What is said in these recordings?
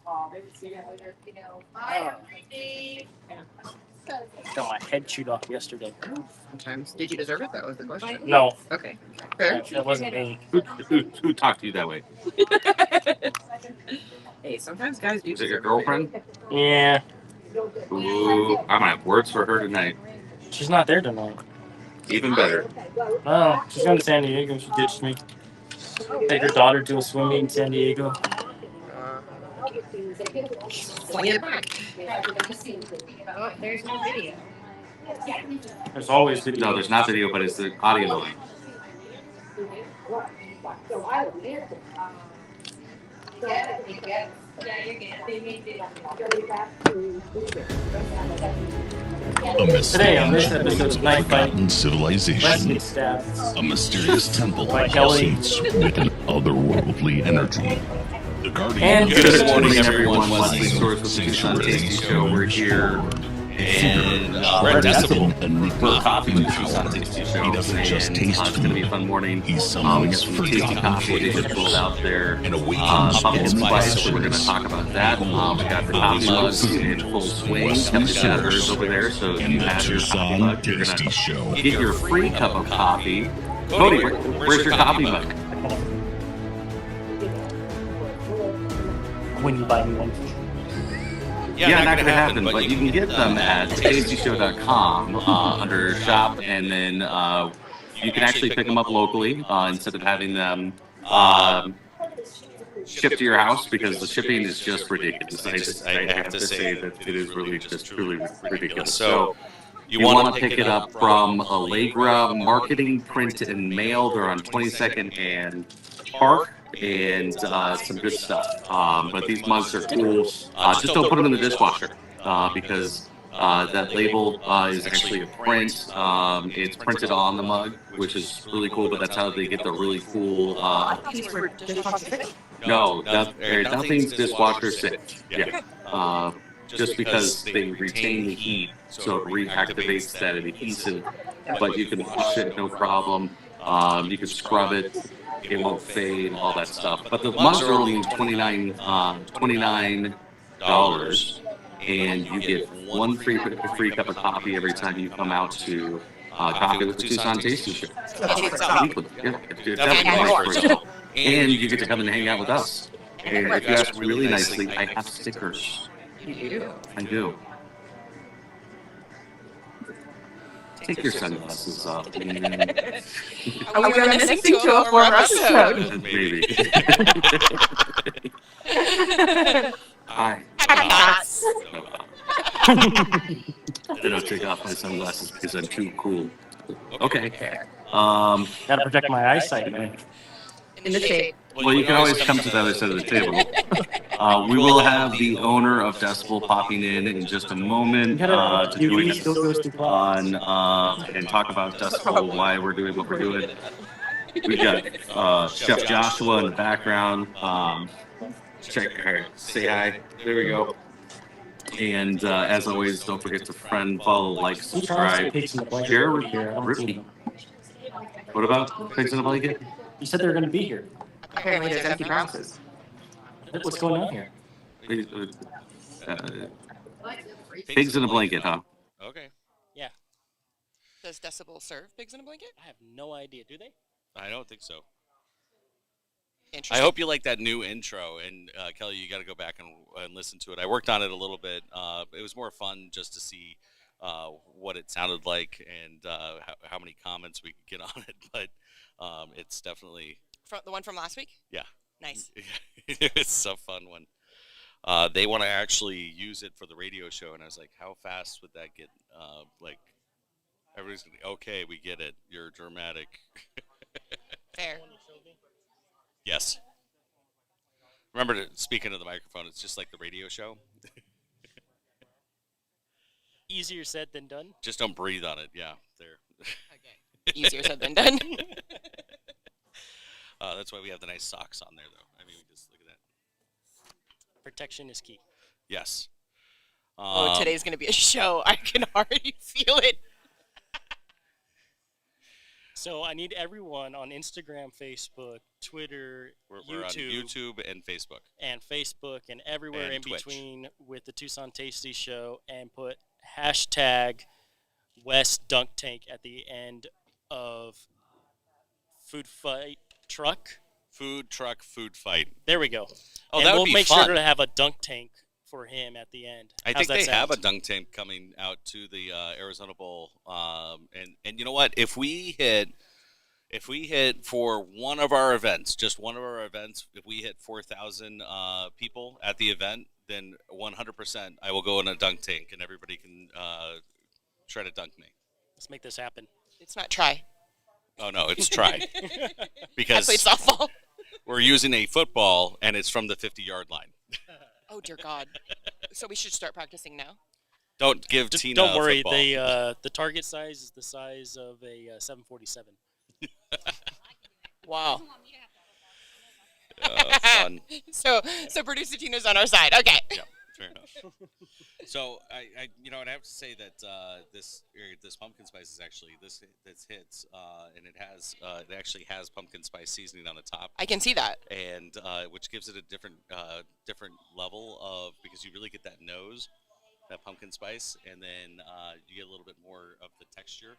Got my head chewed off yesterday. Sometimes. Did you deserve it? That was the question. No, Okay. Fair. that wasn't me. Who talked to you that way? Hey, sometimes guys do. Is it your deserve it. girlfriend? Yeah, Ooh, I'm gonna have words for her tonight. she's not there tonight. Even better. Oh, she's going to San Diego. She ditched me. Take her daughter to a swim meet in San Diego. Fling it back. Oh, there's no video. There's always video. No, there's not video, but it's the audio line. Today on this episode of Night Fight, Forgotten civilization, Wesley staff a mysterious temple by Kelly. seats with an otherworldly energy. The Guardian And Good morning, Galaxy everyone. Source Wesley Sorce with the Tucson Tasty Show. We're here. And Red we're at Decibel Decibel for coffee with the Tucson Tasty Show. He doesn't just And, taste it's going to be a fun morning. He's We got someone's some tasty forgotten coffee they just flavors. rolled out there. And awakens Pumpkin all spice, so we're going to sorts. talk about that. We got the coffee mugs in full swing. Wesley Kevin's got hers Sorce over there, so if and you the have your coffee Tucson mug, you're going Tasty to Show. get your free cup of coffee. Cody, where's your coffee mug? When you buy me one. Yeah, not going to happen, but you can get them at tastyshow.com under shop, and then you can actually pick them up locally instead of having them shipped to your house, because the shipping is just ridiculous. I have to say that it is really just truly ridiculous. So you want to pick it up from Allegra Marketing, Print, and Mail. They're on 22nd and Park. And some good stuff. But these mugs are cool. Just don't put them in the dishwasher because that label is actually a print. It's printed on the mug, which is really cool, but that's how they get the really cool. No, nothing's dishwasher safe. Yeah. Just because they retain the heat, so it reactivates that adhesive. But you can wash it, no problem. You can scrub it. It won't fade, all that stuff. But the mugs are only $29, and you get one free cup of coffee every time you come out to Coffee with the Tucson Tasty Show. Yeah, it's definitely. And you get to come and hang out with us. And if you ask really nicely, I have stickers. You do. I do. Take your sunglasses off. Are we reminiscing to a former episode? Maybe. Hi. I don't take off my sunglasses because I'm too cool. Okay. Gotta protect my eyesight, man. In the shade. Well, you can always come to the other side of the table. We will have the owner of Decibel popping in just a moment to join us on and talk about Decibel, why we're doing what we're doing. We've got Chef Joshua in the background. Check her. Say hi. There we go. And as always, don't forget to friend, follow, like, subscribe, share with Ricky. What about pigs in a blanket? You said they were going to be here. Apparently there's empty promises. What's going on here? Pigs in a blanket, huh? Okay. Yeah. Does Decibel serve pigs in a blanket? I have no idea. Do they? I don't think so. I Interesting. hope you like that new intro, and Kelly, you got to go back and listen to it. I worked on it a little bit. It was more fun just to see what it sounded like and how many comments we could get on it. But it's definitely The one from last week? yeah. Nice. It's a fun one. They want to actually use it for the radio show, and I was like, how fast would that get? Like, everybody's gonna be, okay, we get it. You're dramatic. Fair. Yes. Remember, speaking of the microphone, it's just like the radio show. Easier said than done. Just don't breathe on it. Yeah, there. Okay. Easier said than done. That's why we have the nice socks on there, though. I mean, just look at that. Protection is key. Yes. Oh, today's going to be a show. I can already feel it. So I need everyone on Instagram, Facebook, Twitter, We're on YouTube and Facebook. and everywhere And in Twitch. between with the Tucson Tasty Show, and put hashtag West Dunk Tank at the end of food fight truck. Food truck, food fight. There we go. Oh, and that would we'll be make fun. sure to have a dunk tank for him at the end. I How's think that they have a sound? dunk tank coming out to the Arizona Bowl. And you know what? If we hit for one of our events, just one of our events, if we hit 4,000 people at the event, then 100% I will go in a dunk tank and everybody can try to dunk me. Let's make this happen. It's not try. Oh no, it's try. I Because played softball. we're using a football and it's from the 50-yard line. Oh dear God. So we should start practicing now. Don't give Just Tina don't a worry. football. The target size is the size of a 747. Wow. Fun. So producer Tina's on our side. Okay. Yeah, fair enough. So I'd have to say that this pumpkin spice is actually this hits, and it actually has pumpkin spice seasoning on the top, I can see that. and which gives it a different level of, because you really get that nose, that pumpkin spice, and then you get a little bit more of the texture,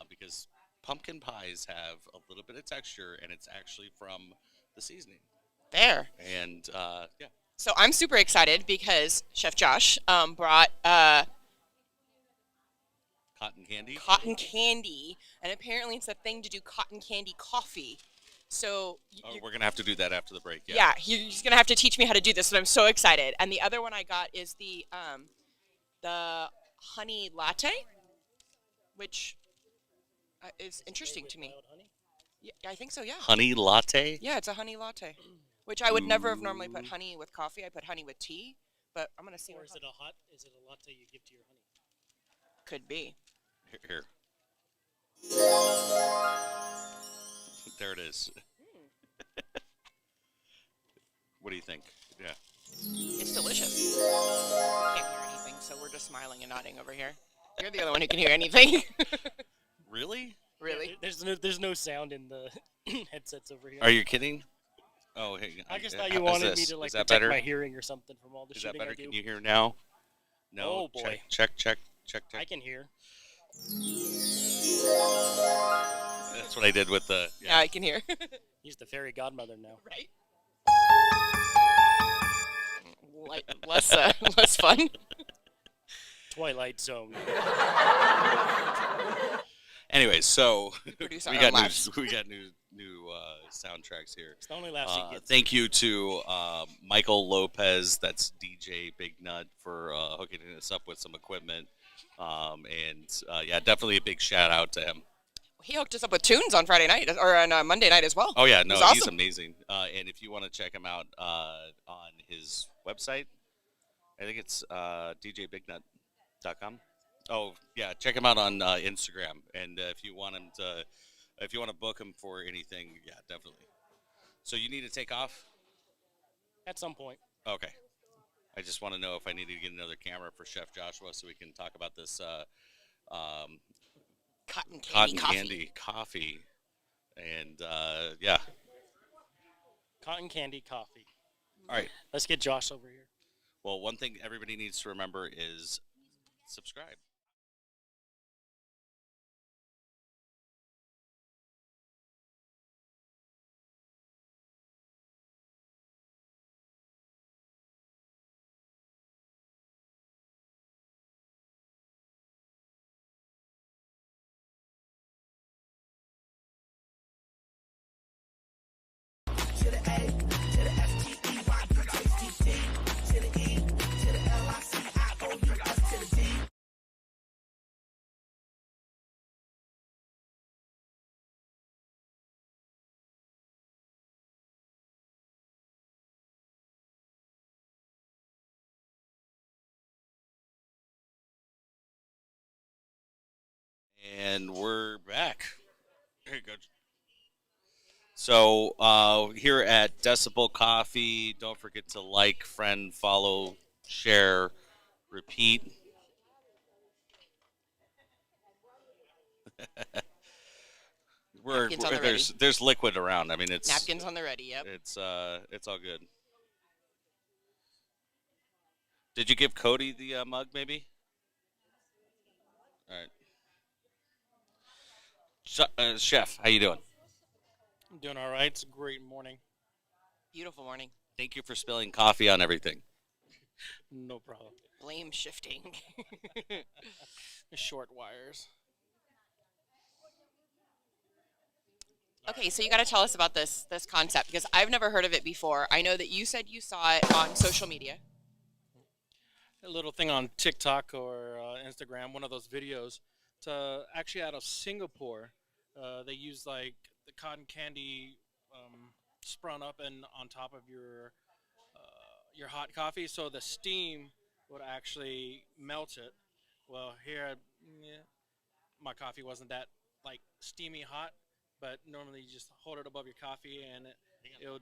because pumpkin pies have a little bit of texture, and it's actually from the seasoning. There. And yeah. So I'm super excited because Chef Josh brought Cotton candy. cotton candy, and apparently it's a thing to do cotton candy coffee. So We're gonna have to do that after the break. yeah, he's gonna have to teach me how to do this, and I'm so excited. And the other one I got is the honey latte, which is interesting to me. Wild honey? Yeah, I think so. Yeah. Honey latte. Yeah, it's a honey latte, which I would never have normally put honey with coffee. I put honey with tea, but I'm gonna see Or what is it a latte you give to your honey? could be. Here. There it is. What do you think? Yeah. It's delicious. I can't hear anything, so we're just smiling and nodding over here. You're the only one who can hear anything. Really? Really? There's no sound in the headsets over here. Are you kidding? Oh, hey. I just thought you how's wanted this? me to like Is that protect better? my hearing or something from all the Is that shooting better? I do. Can you hear now? No. Oh, boy. Check. I can hear. That's what I did with the. Yeah, I can hear. He's the fairy godmother now. Right? Less fun. Twilight Zone. Anyways, so Produce we our got own lives. new soundtracks here. It's the only laughs he gets. Thank you to Michael Lopez, that's DJ Big Nut, for hooking us up with some equipment. Yeah, definitely a big shout out to him. He hooked us up with tunes on Friday night or on Monday night as well. Oh yeah, no, It was he's awesome. amazing. And if you want to check him out on his website, I think it's djbignut.com. Oh yeah, check him out on Instagram. And if you want to book him for anything, yeah, definitely. So you need to take off. At some point. Okay. I just want to know if I need to get another camera for Chef Joshua so we can talk about this Cotton candy cotton coffee. candy coffee. And yeah. Cotton candy coffee. All right. Let's get Josh over here. Well, one thing everybody needs to remember is subscribe. And we're back. Very good. So here at Desel Coffee, don't forget to like, friend, follow, share, repeat. Napkins on the ready. There's liquid around. I mean, it's Napkins on the ready. Yep. It's all good. Did you give Cody the mug, maybe? All right. Chef, how you doing? I'm doing all right. It's a great morning. Beautiful morning. Thank you for spilling coffee on everything. No problem. Blame shifting. Short wires. Okay, so you got to tell us about this concept because I've never heard of it before. I know that you said you saw it on social media. A little thing on TikTok or Instagram, one of those videos. It's actually out of Singapore. They use like the cotton candy sprung up and on top of your hot coffee, so the steam would actually melt it. Well, here, my coffee wasn't that like steamy hot, but normally you just hold it above your coffee and it would.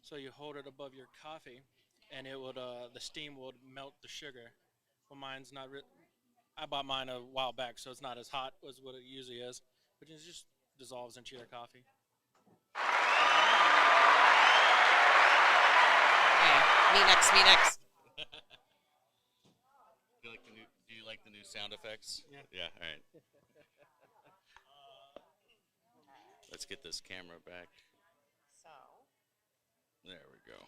So you hold it above your coffee, and it would the steam would melt the sugar. Well, mine's not. I bought mine a while back, so it's not as hot as what it usually is, but it just dissolves into your coffee. Okay, me next. Do you like the new sound effects? Yeah. Yeah. All right. Let's get this camera back. So. There we go.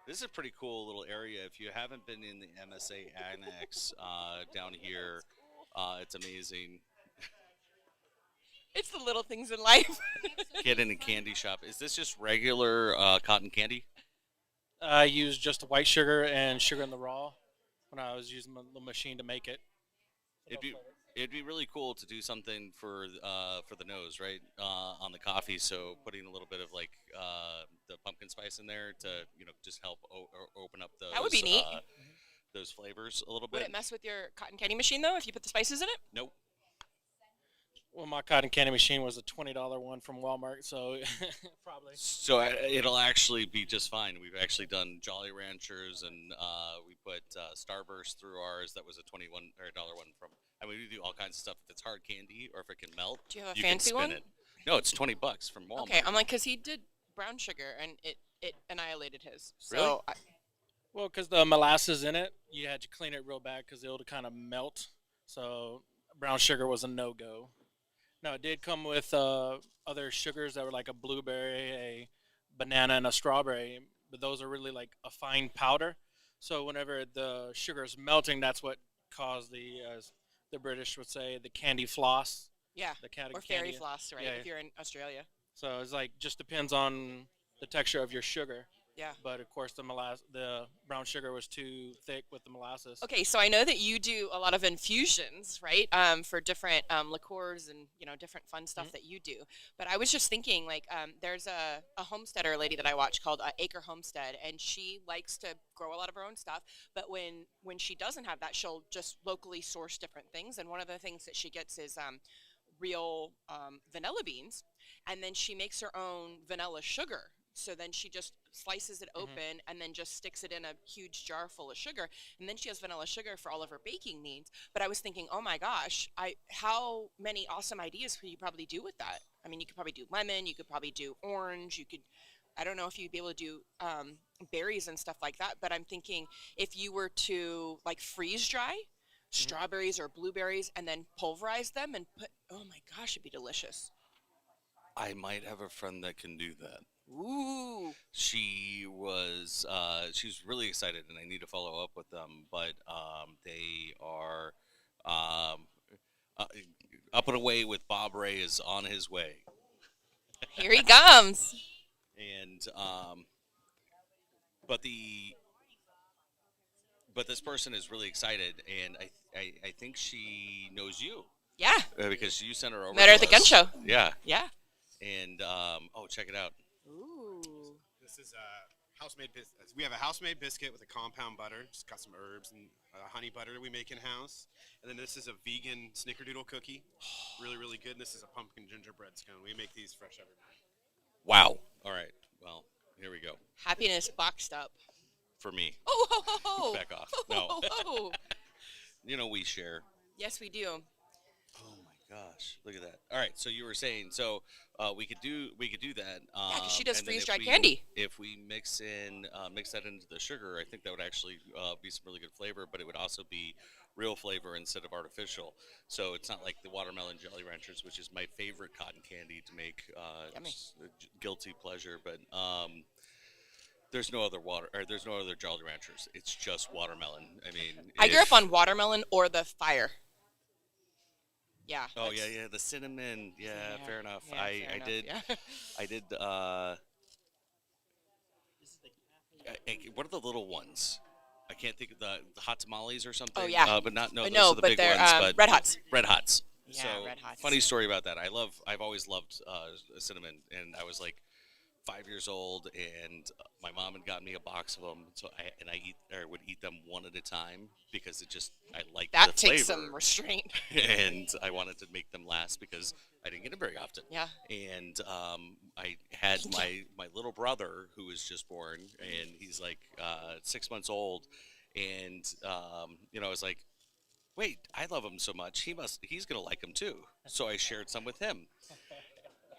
This is a pretty cool little area. If you haven't been in the MSA Annex down here, it's amazing. It's the little things in life. Get in a candy shop. Is this just regular cotton candy? I used just white sugar and sugar in the raw when I was using the machine to make it. It'd be really cool to do something for the nose, right? On the coffee, so putting a little bit of like the pumpkin spice in there to just help open up those. That would be neat. Those flavors a little bit. Would it mess with your cotton candy machine though if you put the spices in it? Nope. Well, my cotton candy machine was a $20 one from Walmart, so probably. So it'll actually be just fine. We've actually done Jolly Ranchers, and we put Starburst through ours. That was a $21 one from. I mean, we do all kinds of stuff. If it's hard candy or if it can melt, Do you have a you fancy can spin one? it. No, it's $20 from Walmart. Okay, I'm like, because he did brown sugar and it annihilated his. So Really? Well, because the molasses in it, you had to clean it real bad because it would kind of melt. So brown sugar was a no-go. Now, it did come with other sugars that were like a blueberry, a banana, and a strawberry. But those are really like a fine powder. So whenever the sugar is melting, that's what caused the British would say, the candy floss. yeah, The candy or fairy candy. floss, right? Yeah, If you're in Australia. So it's like just depends on the texture of your sugar. Yeah. But of course, the brown sugar was too thick with the molasses. Okay, so I know that you do a lot of infusions, right? For different liqueurs and different fun stuff that you do. But I was just thinking, like, there's a homesteader lady that I watch called Acre Homestead, and she likes to grow a lot of her own stuff. But when she doesn't have that, she'll just locally source different things. And one of the things that she gets is real vanilla beans, and then she makes her own vanilla sugar. So then she just slices it open and then just sticks it in a huge jar full of sugar. And then she has vanilla sugar for all of her baking needs. But I was thinking, oh my gosh, how many awesome ideas could you probably do with that? I mean, you could probably do lemon, you could probably do orange, I don't know if you'd be able to do berries and stuff like that. But I'm thinking if you were to like freeze dry strawberries or blueberries and then pulverize them and oh my gosh, it'd be delicious. I might have a friend that can do that. Ooh. She was really excited, and I need to follow up with them. But they are up and away with Bob Ray is on his way. Here he comes. And but this person is really excited, and I think she knows you. Yeah. Because you sent her over. Met her to at the gun us. show. Yeah. Yeah. And check it out. Ooh. This is a house-made biscuit. We have a house-made biscuit with a compound butter. Just got some herbs and honey butter that we make in-house. And then this is a vegan snickerdoodle cookie. Really, really good. And this is a pumpkin gingerbread scone. We make these fresh every night. Wow. All right. Well, here we go. Happiness boxed up. For me. Oh, ho, ho, ho. Back off. Ho, No. ho, ho. We share. Yes, we do. Oh my gosh, look at that! All right, so you were saying we could do that. Yeah, 'cause she does and then freeze-dried if candy. If we mix that into the sugar, I think that would actually be some really good flavor. But it would also be real flavor instead of artificial. So it's not like the watermelon Jolly Ranchers, which is my favorite cotton candy to make. Yummy. It's a guilty pleasure, but there's no other there's no other Jolly Ranchers. It's just watermelon. I mean, I grew up on watermelon or the fire. Yeah. Oh that's- yeah, the cinnamon. Yeah, fair enough. Yeah, I fair enough, did. yeah. I did. What are the little ones? I can't think of the hot tamales or something. Oh, yeah. But not no. But Those no, are the but big they're, ones. But Red Hots. Red Hots. Yeah, So Red Hots. funny story about that. I've always loved cinnamon, and I was like 5 years old, and my mom had gotten me a box of them. So I would eat them one at a time because I liked That the takes flavor. some restraint. And I wanted to make them last because I didn't get them very often. Yeah. And I had my little brother who was just born, and he's like 6 months old, and I was like, wait, I love him so much, he's gonna like him too. So I shared some with him.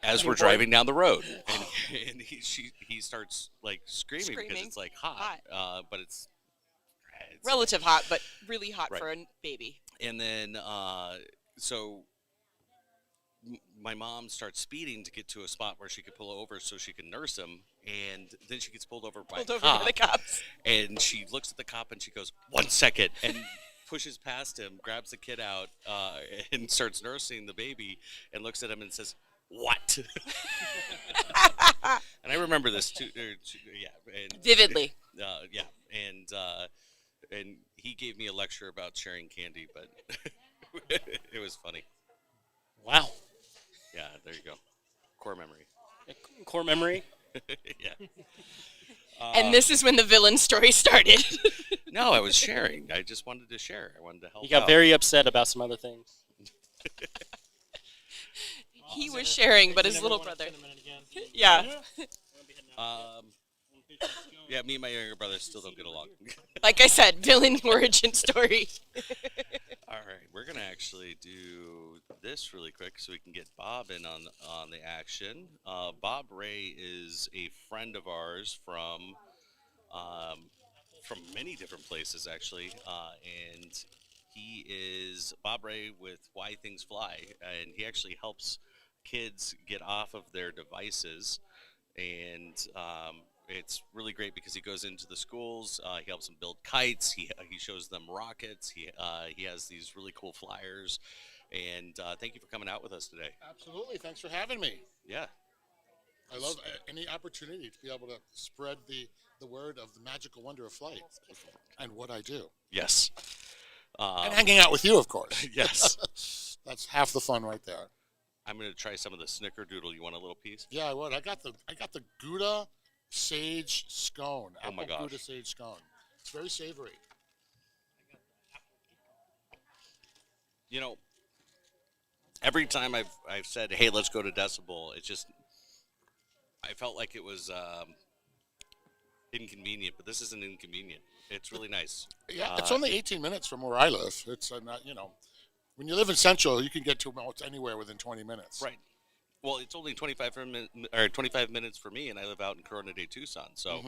As we're driving down the road, and he starts like screaming because it's like hot. But it's Relative hot, but really hot Right. for a baby. And then, my mom starts speeding to get to a spot where she could pull over so she can nurse him. And then she gets pulled over by a Pulled over cop. by the cops. And she looks at the cop and she goes, 1 second, and pushes past him, grabs the kid out, and starts nursing the baby, and looks at him and says, "What?" And I remember this too. And, Vividly. yeah, and he gave me a lecture about sharing candy, but it was funny. Wow. Yeah, there you go. Core memory. Core memory. Yeah. And this is when the villain story started. No, I was sharing. I just wanted to share. I wanted to help. He got out. very upset about some other things. He was sharing, but his little brother. Yeah. Yeah, me and my younger brother still don't get along. Like I said, villain origin story. All right, we're gonna actually do this really quick so we can get Bob in on the action. Bob Ray is a friend of ours from many different places actually, and he is Bob Ray with Why Things Fly, and he actually helps kids get off of their devices, and it's really great because he goes into the schools. He helps them build kites. He shows them rockets. He has these really cool flyers. And thank you for coming out with us today. Absolutely. Thanks for having me. Yeah. I love any opportunity to be able to spread the word of the magical wonder of flight and what I do. Yes. And hanging out with you, of course. Yes. That's half the fun right there. I'm going to try some of the snickerdoodle. You want a little piece? Yeah, I would. I got the Gouda sage scone. Oh my Apple gosh. Gouda sage scone. It's very savory. You know, every time I've said, "Hey, let's go to Decibel," it's just I felt like it was inconvenient, but this isn't inconvenient. It's really nice. Yeah, it's only 18 minutes from where I live. It's not, when you live in Central, you can get to almost anywhere within 20 minutes. Right. Well, it's only 25 minutes for me, and I live out in Corona de Tucson, so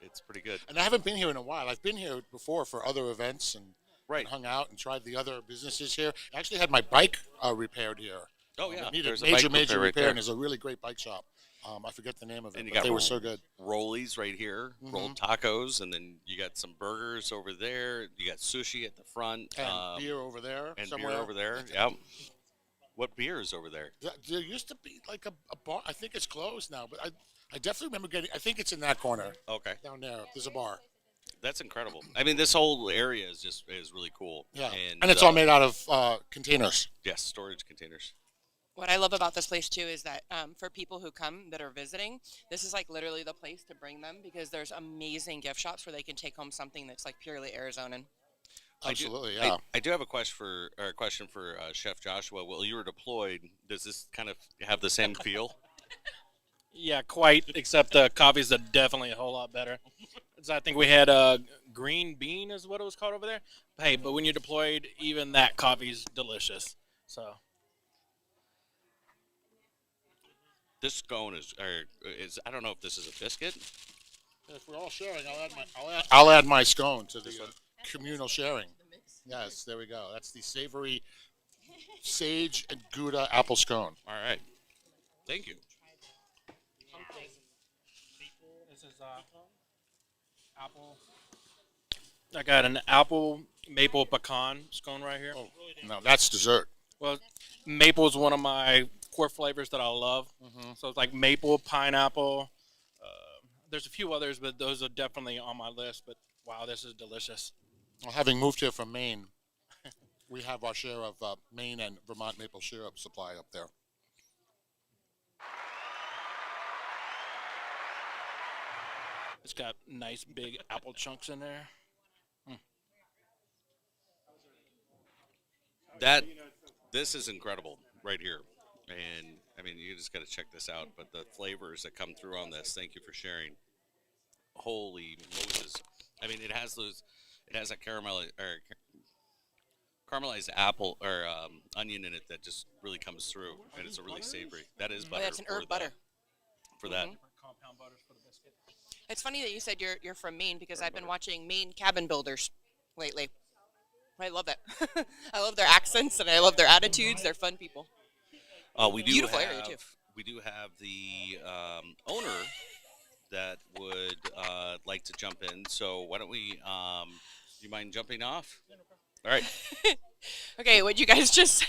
it's pretty good. And I haven't been here in a while. I've been here before for other events and Right. hung out and tried the other businesses here. I actually had my bike repaired here. Oh yeah, It needed there's a major bike repair right repair, there. and there's a really great bike shop. I forget the name of it, And you but got they were so good. Rollies right here, rolled tacos, and then you got some burgers over there. You got sushi at the front, And beer over there and somewhere. beer over there. Yep. What beer is over there? There used to be like a bar. I think it's closed now, but I definitely remember I think it's in that corner Okay, down there. There's a bar. that's incredible. I mean, this whole area is really cool. Yeah, and and it's all made out of containers. Yes, storage containers. What I love about this place too is that for people who come that are visiting, this is like literally the place to bring them because there's amazing gift shops where they can take home something that's like purely Arizonan. Absolutely, yeah. I do have a question for Chef Joshua. While you were deployed, does this kind of have the same feel? Yeah, quite. Except the coffees are definitely a whole lot better. So I think we had green bean is what it was called over there. Hey, but when you're deployed, even that coffee's delicious. So This scone is I don't know if this is a biscuit. If we're all sharing, I'll add my scone to the communal sharing. Yes, there we go. That's the savory sage and Gouda apple scone. All right. Thank you. this is apple. I got an apple maple pecan scone right here. Oh, no, that's dessert. Well, maple is one of my core flavors that I love. So it's like maple, pineapple. There's a few others, but those are definitely on my list. But wow, this is delicious. Well, having moved here from Maine, we have our share of Maine and Vermont maple syrup supply up there. It's got nice big apple chunks in there. This is incredible right here. And I mean, you just got to check this out. But the flavors that come through on this, thank you for sharing. Holy Moses! I mean, it has that caramelized apple or onion in it that just really comes through, and it's a really savory. That is butter. That's an herb butter. For that. Compound butters for the biscuit. It's funny that you said you're from Maine because I've been watching Maine cabin builders lately. I love it. I love their accents and I love their attitudes. They're fun people. We do Beautiful have, area, too. We do have the owner that would like to jump in. So why don't we? You mind jumping off? All right. Okay, what you guys just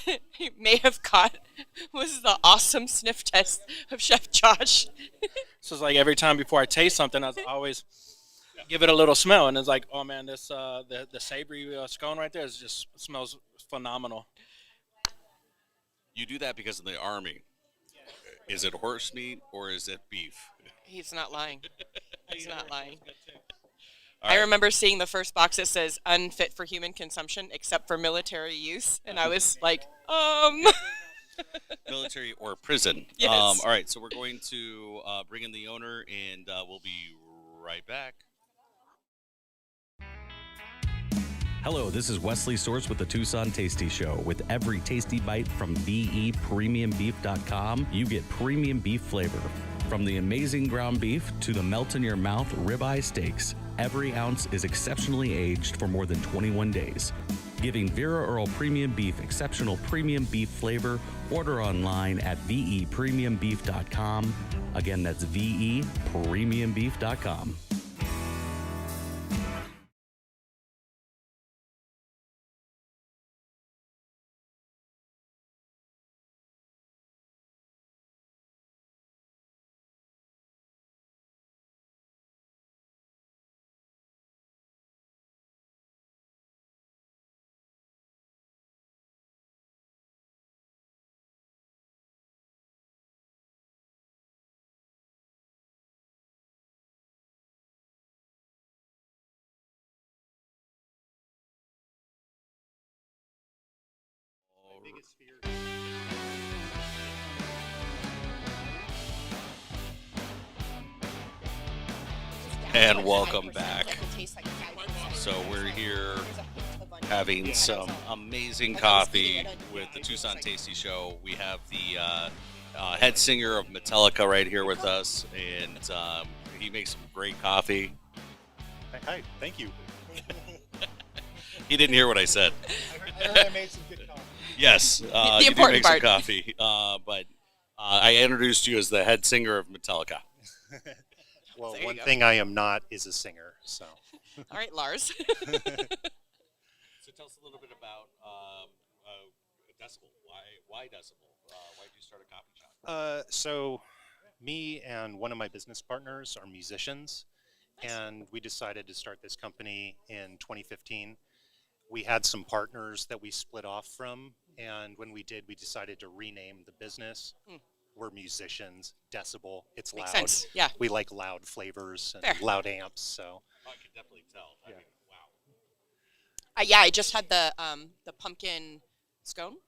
may have caught was the awesome sniff test of Chef Josh. So it's like every time before I taste something, I always give it a little smell, and it's like, oh man, this the savory scone right there just smells phenomenal. You do that because of the Army. Is it horse meat or is it beef? He's not lying. He's not lying. All I right. remember seeing the first box that says unfit for human consumption except for military use, and I was like, Military or prison. Yes. All right, so we're going to bring in the owner, and we'll be right back. Hello, this is Wesley Sorce with the Tucson Tasty Show. With every tasty bite from VEPremiumBeef.com, you get premium beef flavor. From the amazing ground beef to the melt-in-your-mouth ribeye steaks, every ounce is exceptionally aged for more than 21 days. Giving Vera Earl Premium Beef exceptional premium beef flavor, order online at VEPremiumBeef.com. Again, that's VEPremiumBeef.com. And welcome back. So we're here having some amazing coffee with the Tucson Tasty Show. We have the head singer of Metallica right here with us, and he makes some great coffee. Hi, thank you. He didn't hear what I said. I heard I made some good coffee. Yes, The you do important make some part. coffee, but I introduced you as the head singer of Metallica. Well, There you one go. thing I am not is a singer, so. All right, Lars. So tell us a little bit about Decibel. Why Decibel? Why did you start a coffee shop? So me and one of my business partners are musicians, and we decided to start this company in 2015. We had some partners that we split off from, and when we did, we decided to rename the business. We're musicians, Decibel, it's Makes loud. sense. Yeah. We like loud flavors and Fair. loud amps, so. I can definitely tell. I Yeah. mean, wow. Yeah, I just had the pumpkin scone.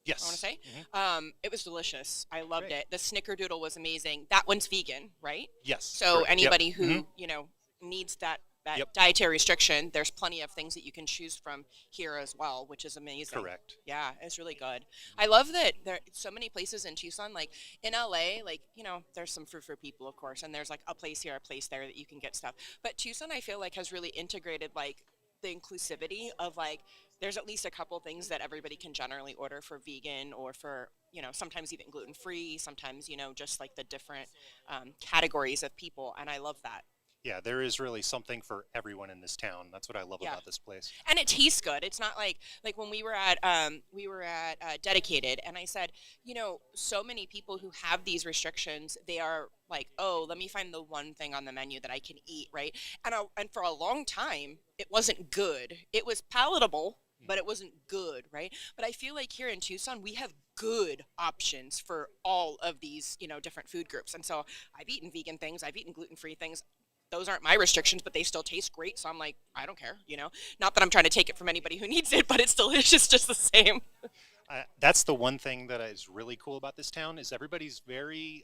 Yes. I want to say. Mhm. It was delicious. I loved Great. it. The snickerdoodle was amazing. That one's vegan, right? Yes. So correct. Yep. anybody who Mhm. needs that that Yep. dietary restriction, there's plenty of things that you can choose from here as well, which is amazing. Correct. Yeah, it's really good. I love that there are so many places in Tucson, like in LA, like, you know, there's some fruit for people, of course, and there's like a place here, a place there that you can get stuff. But Tucson, I feel like, has really integrated like the inclusivity of like, there's at least a couple things that everybody can generally order for vegan or for, you know, sometimes even gluten free, sometimes, you know, just like the different categories of people. And I love that. Yeah, there is really something for everyone in this town. That's what I love Yeah. about this place. And it tastes good. It's not like when we were at Dedicated, and I said, you know, so many people who have these restrictions, they are like, oh, let me find the one thing on the menu that I can eat, right? And for a long time, it wasn't good. It was palatable, but it wasn't good, right? But I feel like here in Tucson, we have good options for all of these, you know, different food groups. And so I've eaten vegan things, I've eaten gluten-free things. Those aren't my restrictions, but they still taste great. So I'm like, I don't care, you know. Not that I'm trying to take it from anybody who needs it, but it's delicious just the same. That's the one thing that is really cool about this town is everybody's very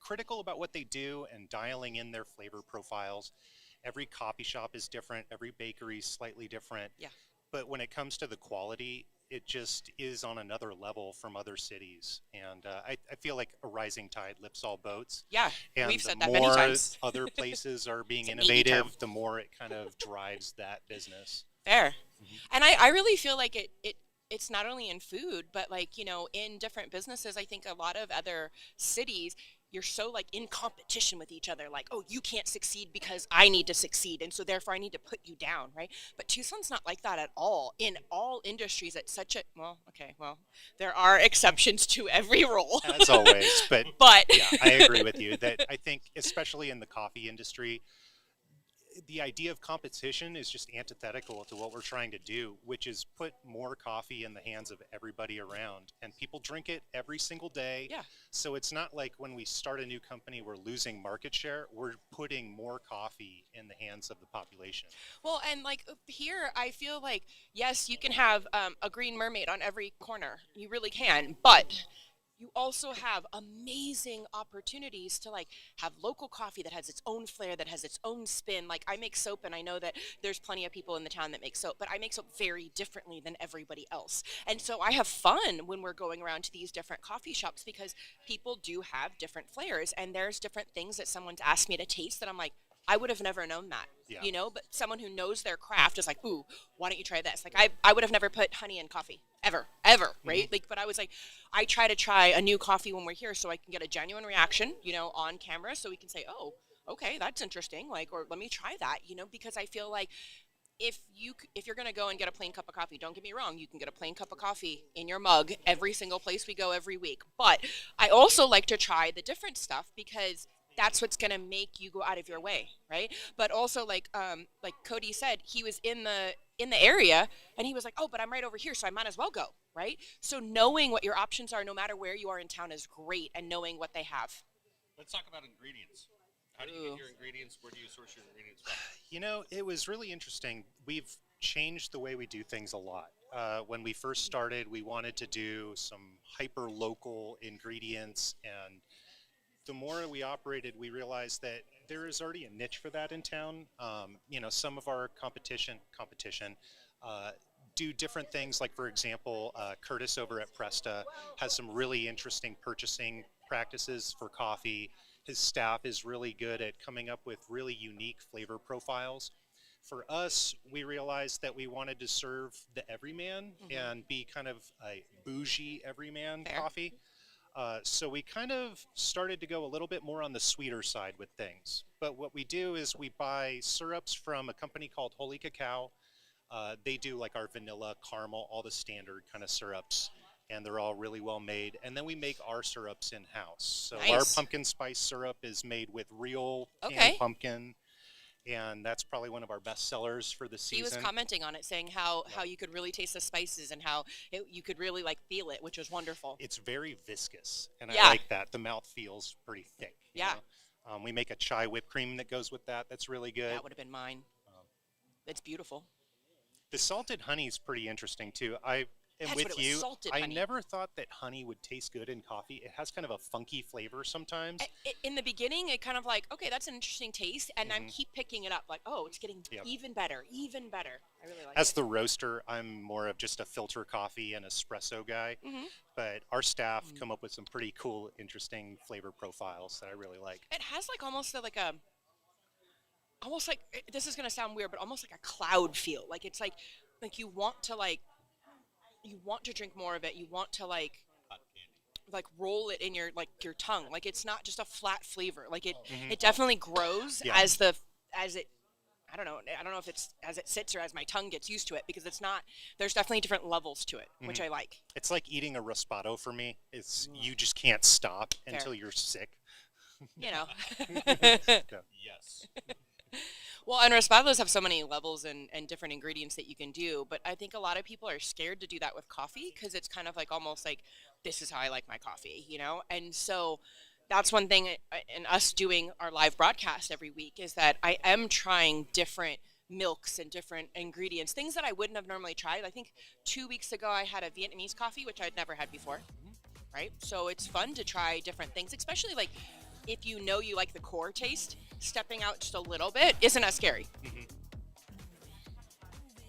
critical about what they do and dialing in their flavor profiles. Every coffee shop is different. Every bakery is slightly different. Yeah. But when it comes to the quality, it just is on another level from other cities. And I feel like a rising tide lifts all boats. Yeah, And we've the said that many more times. other places are being It's a Navy term. innovative, the more it kind of drives that business. Fair. And I really feel like it's not only in food, but like, you know, in different businesses. I think a lot of other cities, you're so like in competition with each other, like, oh, you can't succeed because I need to succeed, and so therefore I need to put you down, right? But Tucson's not like that at all. In all industries, it's such a well, there are exceptions to every rule. As always, but yeah, I agree with you that I think, especially in the coffee industry, the idea of competition is just antithetical to what we're trying to do, which is put more coffee in the hands of everybody around, and people drink it every single day. Yeah. So it's not like when we start a new company, we're losing market share. We're putting more coffee in the hands of the population. Well, and like here, I feel like, yes, you can have a green mermaid on every corner. You really can. But you also have amazing opportunities to like have local coffee that has its own flair, that has its own spin. Like I make soap, and I know that there's plenty of people in the town that make soap, but I make soap very differently than everybody else. And so I have fun when we're going around to these different coffee shops because people do have different flavors, and there's different things that someone's asked me to taste that I'm like, I would have never known that, you know, but someone who knows their craft is like, ooh, why don't you try this? Like I would have never put honey in coffee ever, right? Like, but I was like, I try to try a new coffee when we're here so I can get a genuine reaction, you know, on camera. So we can say, oh, okay, that's interesting. Like, or let me try that, you know, because I feel like if you're going to go and get a plain cup of coffee, don't get me wrong, you can get a plain cup of coffee in your mug every single place we go every week. But I also like to try the different stuff because that's what's going to make you go out of your way, right? But also like Cody said, he was in the area and he was like, oh, but I'm right over here, so I might as well go, right? So knowing what your options are no matter where you are in town is great, and knowing what they have. Let's talk about ingredients. How do you get your ingredients? Where do you source your ingredients from? You know, it was really interesting. We've changed the way we do things a lot. When we first started, we wanted to do some hyper local ingredients, and the more we operated, we realized that there is already a niche for that in town. You know, some of our competition do different things. Like, for example, Curtis over at Presta has some really interesting purchasing practices for coffee. His staff is really good at coming up with really unique flavor profiles. For us, we realized that we wanted to serve the everyman and be kind of a bougie everyman coffee. So we kind of started to go a little bit more on the sweeter side with things. But what we do is we buy syrups from a company called Holy Cacao. They do like our vanilla, caramel, all the standard kind of syrups, and they're all really well made. And then we make our syrups in-house. So our pumpkin spice syrup is made with real canned pumpkin. And that's probably one of our best sellers for the season. He was commenting on it, saying how you could really taste the spices and how you could really like feel it, which was wonderful. It's very viscous, and I like that. The mouth feels pretty thick. You know? We make a chai whipped cream that goes with that. That's really good. That would have been mine. It's beautiful. The salted honey is pretty interesting too. And That's with what it was, you, salted I honey. never thought that honey would taste good in coffee. It has kind of a funky flavor sometimes. In the beginning, it kind of like, okay, that's an interesting taste, and I keep picking it up, like, oh, it's getting even better, even better. I really like As it. the roaster, I'm more of just a filter coffee and espresso guy, but our staff come up with some pretty cool, interesting flavor profiles that I really like. It has like almost this is gonna sound weird, but almost like a cloud feel. Like it's like you want to drink more of it. You want to like roll it in your tongue. Like it's not just a flat flavor. Like it definitely grows as it. I don't know if it's as it sits or as my tongue gets used to it, because it's not. There's definitely different levels to it, which I like. It's like eating a raspato for me. It's you just can't stop until you're sick. You know. Yes. Well, and raspados have so many levels and different ingredients that you can do, but I think a lot of people are scared to do that with coffee because it's kind of like almost like, this is how I like my coffee, you know? And so that's one thing in us doing our live broadcast every week is that I am trying different milks and different ingredients, things that I wouldn't have normally tried. I think 2 weeks ago I had a Vietnamese coffee, which I'd never had before, right? So it's fun to try different things, especially like if you know you like the core taste, stepping out just a little bit isn't as scary.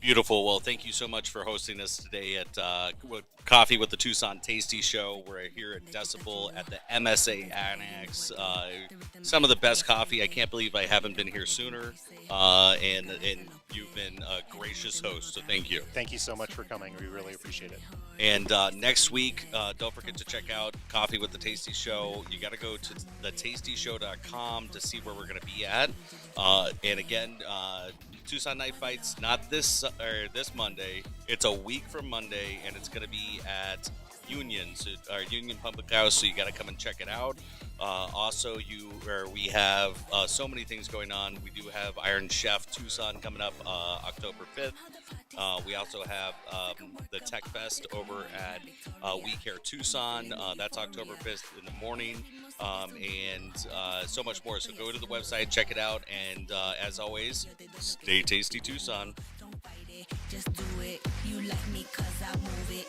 Beautiful. Well, thank you so much for hosting us today at Coffee with the Tucson Tasty Show. We're here at Desel at the MSA Annex. Some of the best coffee. I can't believe I haven't been here sooner. And you've been a gracious host, so thank you. Thank you so much for coming. We really appreciate it. And next week, don't forget to check out Coffee with the Tasty Show. You got to go to thetastyshow.com to see where we're going to be at. And again, Tucson Night Fights, not this Monday. It's a week from Monday, and it's going to be at Union, our Union Public House. So you got to come and check it out. Also, we have so many things going on. We do have Iron Chef Tucson coming up October 5th. We also have the Tech Fest over at We Care Tucson. That's October 5th in the morning. And so much more. So go to the website, check it out, and as always, stay tasty, Tucson. Just do it. You like me 'cause I move it.